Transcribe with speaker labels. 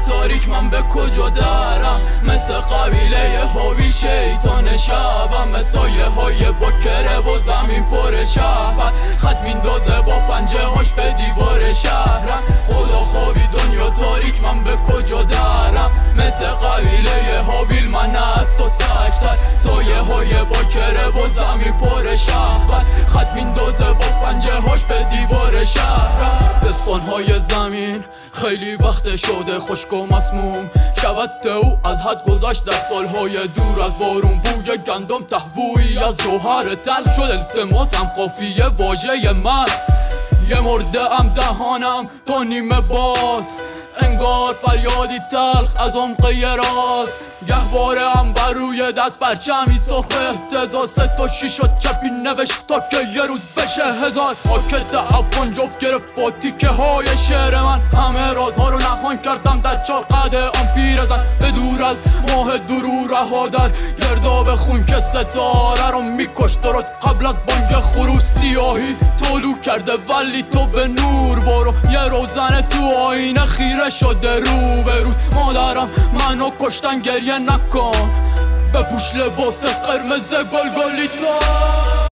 Speaker 1: تاریک من به کجا درم؟ مثل قبیله هابیل شیطان شبم، مثل سایه های باکره و زمین پر شهر، خط میندازه با پنجه هاش به دیوار شهرم. خدا خوابی دنیا تاریک من به کجا درم؟ مثل قبیله هابیل من از تو سکتر، سایه های باکره و زمین پر شهر، خط میندازه با پنجه هاش به دیوار شهرم. دستانهای زمین خیلی وقت شده خشک و مسموم، شود او از حد گذشت در سالهای دور از بارون، بوی گندم تهبویی از جوهر تلخ شد التماسم قافیه واژه من. یه مرده ام دهانم تا نیمه باز، انگار فریادی تلخ از عمق راز. گهواره هم بر روی دست پرچمی سرخ اهتزاز، 3 تا 6 و چپی نوشت تا که یه روز بشه 1000. آکت افغان جفت گرفت با تیکه های شعر من، همه رازها رو نهان کردم در 4 قده آن پیرزن. به دور از ماه درو رها در گرداب خون که ستاره رو میکش درست قبل از بانگ خروس. سیاهی طلوع کرده ولی تو به نور برو، یه روزنه تو آینه خیره شده رو به رو. مادرم منو کشتن گریه نکن، بپوش لباس قرمز گلگلیتا.